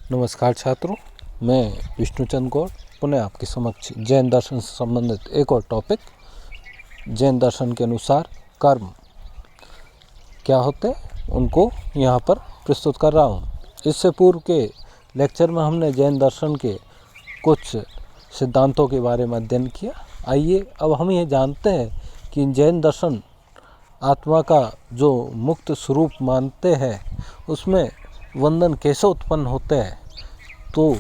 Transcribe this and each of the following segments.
नमस्कार छात्रों, मैं विष्णुचंद्र गौड़ पुनः आपके समक्ष जैन दर्शन से संबंधित एक और टॉपिक जैन दर्शन के अनुसार कर्म क्या होते हैं उनको यहाँ पर प्रस्तुत कर रहा हूँ। इससे पूर्व के लेक्चर में हमने जैन दर्शन के कुछ सिद्धांतों के बारे में अध्ययन किया। आइए अब हम ये जानते हैं कि जैन दर्शन आत्मा का जो मुक्त स्वरूप मानते हैं उसमें वंदन कैसे उत्पन्न होते हैं। तो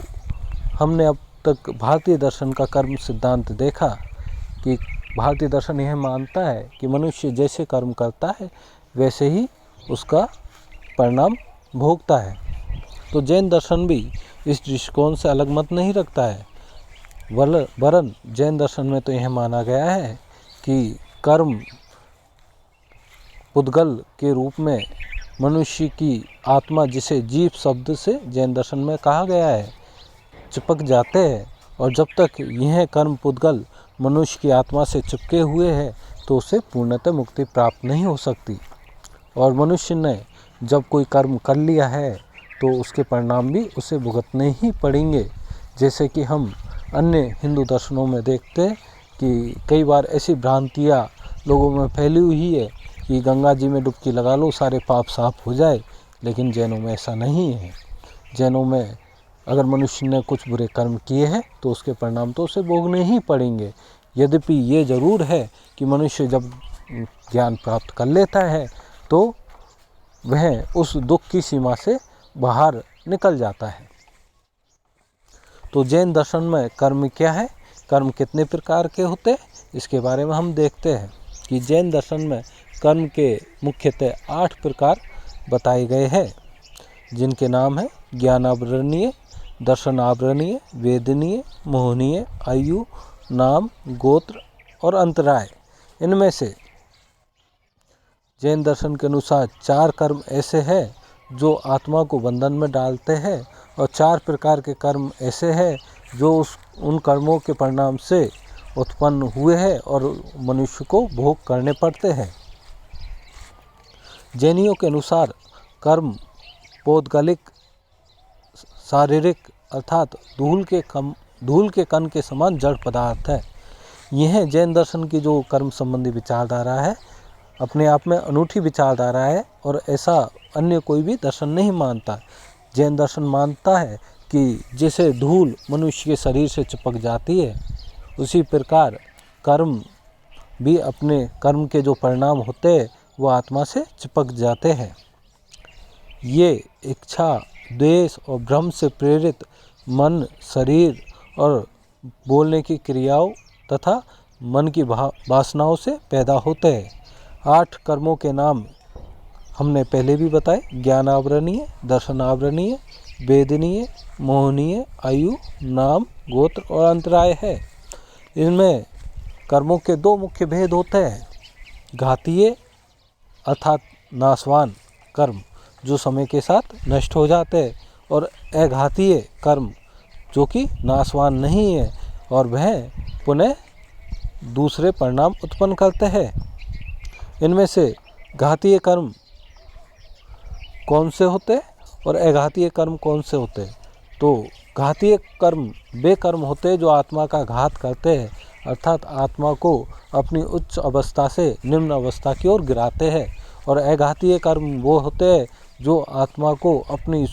हमने अब तक भारतीय दर्शन का कर्म सिद्धांत देखा कि भारतीय दर्शन यह मानता है कि मनुष्य जैसे कर्म करता है वैसे ही उसका परिणाम भोगता है। तो जैन दर्शन भी इस दृष्टिकोण से अलग मत नहीं रखता है, वरन जैन दर्शन में तो यह माना गया है कि कर्म पुद्गल के रूप में मनुष्य की आत्मा, जिसे जीव शब्द से जैन दर्शन में कहा गया है, चिपक जाते हैं और जब तक यह कर्म पुद्गल मनुष्य की आत्मा से चिपके हुए हैं तो उसे पूर्णतः मुक्ति प्राप्त नहीं हो सकती। और मनुष्य ने जब कोई कर्म कर लिया है तो उसके परिणाम भी उसे भुगतने ही पड़ेंगे। जैसे कि हम अन्य हिंदू दर्शनों में देखते हैं कि कई बार ऐसी भ्रांतियाँ लोगों में फैली हुई है कि गंगा जी में डुबकी लगा लो सारे पाप साफ हो जाए, लेकिन जैनों में ऐसा नहीं है। जैनों में अगर मनुष्य ने कुछ बुरे कर्म किए हैं तो उसके परिणाम तो उसे भोगने ही पड़ेंगे। यद्यपि ये ज़रूर है कि मनुष्य जब ज्ञान प्राप्त कर लेता है तो वह उस दुख की सीमा से बाहर निकल जाता है। तो जैन दर्शन में कर्म क्या है, कर्म कितने प्रकार के होते हैं, इसके बारे में हम देखते हैं कि जैन दर्शन में कर्म के मुख्यतः 8 प्रकार बताए गए हैं, जिनके नाम है ज्ञानावरणीय, दर्शनावरणीय, वेदनीय, मोहनीय, आयु, नाम, गोत्र और अंतराय। इनमें से जैन दर्शन के अनुसार 4 कर्म ऐसे हैं जो आत्मा को बंधन में डालते हैं और 4 प्रकार के कर्म ऐसे हैं जो उन कर्मों के परिणाम से उत्पन्न हुए हैं और मनुष्य को भोग करने पड़ते हैं। जैनियों के अनुसार कर्म पौद्गलिक, शारीरिक अर्थात धूल के कण के समान जड़ पदार्थ है। यह जैन दर्शन की जो कर्म संबंधी विचारधारा है अपने आप में अनूठी विचारधारा है और ऐसा अन्य कोई भी दर्शन नहीं मानता। जैन दर्शन मानता है कि जैसे धूल मनुष्य के शरीर से चिपक जाती है उसी प्रकार कर्म भी अपने कर्म के जो परिणाम होते हैं वो आत्मा से चिपक जाते हैं। ये इच्छा, द्वेष और भ्रम से प्रेरित मन, शरीर और बोलने की क्रियाओं तथा मन की वासनाओं से पैदा होते हैं। 8 कर्मों के नाम हमने पहले भी बताए, ज्ञानावरणीय, दर्शनावरणीय, वेदनीय, मोहनीय, आयु, नाम, गोत्र और अंतराय है। इनमें कर्मों के 2 मुख्य भेद होते हैं, घातीय अर्थात नाशवान कर्म जो समय के साथ नष्ट हो जाते हैं और अघातीय कर्म जो कि नाशवान नहीं है और वह पुनः दूसरे परिणाम उत्पन्न करते हैं। इनमें से घातीय कर्म कौन से होते हैं और अघातीय कर्म कौन से होते हैं? तो घातीय कर्म वे कर्म होते हैं जो आत्मा का घात करते हैं, अर्थात आत्मा को अपनी उच्च अवस्था से निम्न अवस्था की ओर गिराते हैं। और अघातीय कर्म वो होते हैं जो आत्मा को अपनी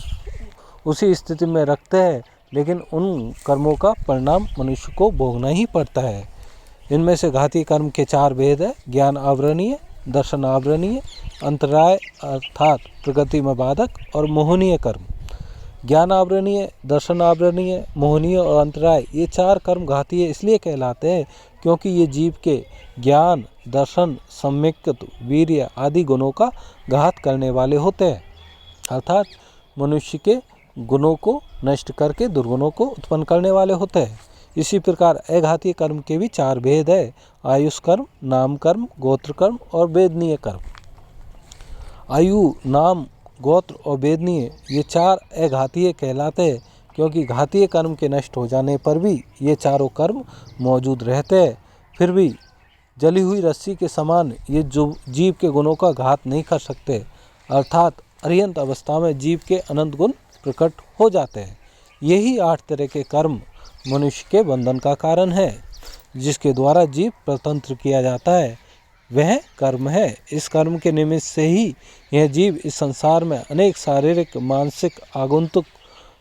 उसी स्थिति में रखते हैं, लेकिन उन कर्मों का परिणाम मनुष्य को भोगना ही पड़ता है। इनमें से घातीय कर्म के 4 भेद है, ज्ञान आवरणीय, दर्शन आवरणीय, अंतराय अर्थात प्रगति में बाधक और मोहनीय कर्म। ज्ञान आवरणीय, दर्शन आवरणीय, मोहनीय और अंतराय ये 4 कर्म घातीय इसलिए कहलाते हैं क्योंकि ये जीव के ज्ञान, दर्शन, सम्यक्त, वीर्य आदि गुणों का घात करने वाले होते हैं, अर्थात मनुष्य के गुणों को नष्ट करके दुर्गुणों को उत्पन्न करने वाले होते हैं। इसी प्रकार अघातीय कर्म के भी 4 भेद है, आयुष कर्म, नाम कर्म, गोत्र कर्म और वेदनीय कर्म। आयु, नाम, गोत्र और वेदनीय ये 4 अघातीय कहलाते हैं क्योंकि घातीय कर्म के नष्ट हो जाने पर भी ये चारों कर्म मौजूद रहते हैं। फिर भी जली हुई रस्सी के समान ये जो जीव के गुणों का घात नहीं कर सकते, अर्थात अरिहंत अवस्था में जीव के अनंत गुण प्रकट हो जाते हैं। यही 8 तरह के कर्म मनुष्य के बंधन का कारण है। जिसके द्वारा जीव स्वतंत्र किया जाता है वह कर्म है। इस कर्म के निमित्त से ही यह जीव इस संसार में अनेक शारीरिक मानसिक आगंतुक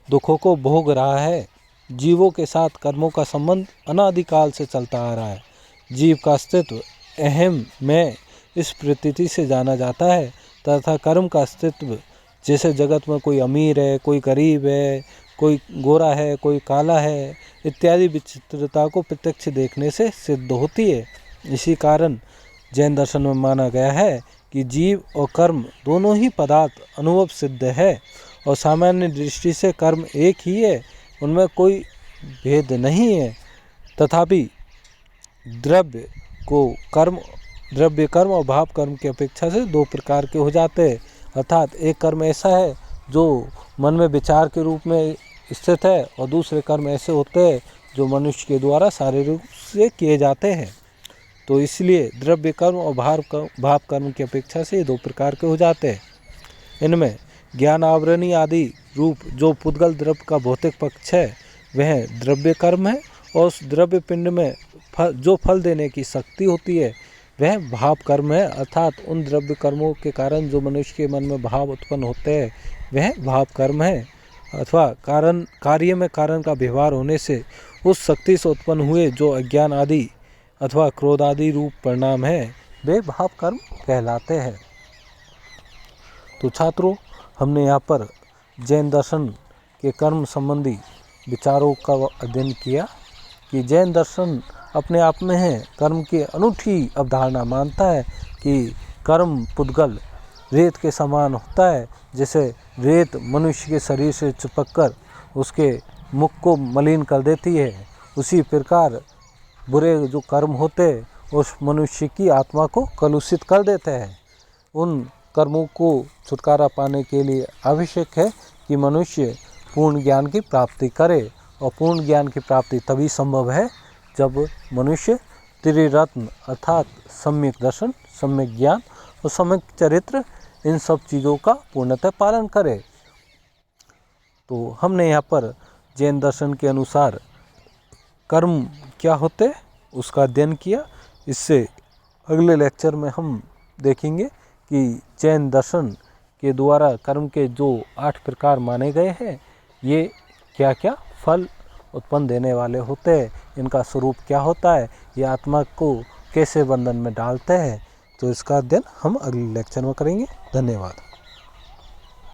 दुखों को भोग रहा है। जीवों के साथ कर्मों का संबंध अनादिकाल से चलता आ रहा है। जीव का अस्तित्व अहम में इस प्रतीति से जाना जाता है तथा कर्म का अस्तित्व जैसे जगत में कोई अमीर है, कोई गरीब है, कोई गोरा है, कोई काला है इत्यादि विचित्रता को प्रत्यक्ष देखने से सिद्ध होती है। इसी कारण जैन दर्शन में माना गया है कि जीव और कर्म दोनों ही पदार्थ अनुभव सिद्ध है और सामान्य दृष्टि से कर्म एक ही है, उनमें कोई भेद नहीं है। तथापि द्रव्य कर्म और भाव कर्म की अपेक्षा से 2 प्रकार के हो जाते हैं। अर्थात एक कर्म ऐसा है जो मन में विचार के रूप में स्थित है और दूसरे कर्म ऐसे होते हैं जो मनुष्य के द्वारा शारीरिक रूप से किए जाते हैं। तो इसलिए द्रव्य कर्म और भाव कर्म की अपेक्षा से 2 प्रकार के हो जाते हैं। इनमें ज्ञान आवरणी आदि रूप जो पुद्गल द्रव्य का भौतिक पक्ष है वह द्रव्य कर्म है और उस द्रव्य पिंड में जो फल देने की शक्ति होती है वह भाव कर्म है। अर्थात उन द्रव्य कर्मों के कारण जो मनुष्य के मन में भाव उत्पन्न होते हैं वह भाव कर्म है। अथवा कार्य में कारण का व्यवहार होने से उस शक्ति से उत्पन्न हुए जो अज्ञान आदि अथवा क्रोध आदि रूप परिणाम है वे भाव कर्म कहलाते हैं। तो छात्रों, हमने यहाँ पर जैन दर्शन के कर्म संबंधी विचारों का अध्ययन किया कि जैन दर्शन अपने आप में है कर्म की अनूठी अवधारणा मानता है कि कर्म पुद्गल रेत के समान होता है। जैसे रेत मनुष्य के शरीर से चिपककर उसके मुख को मलिन कर देती है, उसी प्रकार बुरे जो कर्म होते उस मनुष्य की आत्मा को कलुषित कर देते हैं। उन कर्मों को छुटकारा पाने के लिए आवश्यक है कि मनुष्य पूर्ण ज्ञान की प्राप्ति करे और पूर्ण ज्ञान की प्राप्ति तभी संभव है जब मनुष्य त्रिरत्न अर्थात सम्यक दर्शन, सम्यक ज्ञान और सम्यक चरित्र इन सब चीज़ों का पूर्णतः पालन करे। तो हमने यहाँ पर जैन दर्शन के अनुसार कर्म क्या होते उसका अध्ययन किया। इससे अगले लेक्चर में हम देखेंगे कि जैन दर्शन के द्वारा कर्म के जो 8 प्रकार माने गए हैं ये क्या क्या फल उत्पन्न देने वाले होते हैं, इनका स्वरूप क्या होता है, ये आत्मा को कैसे बंधन में डालते हैं। तो इसका अध्ययन हम अगले लेक्चर में करेंगे। धन्यवाद।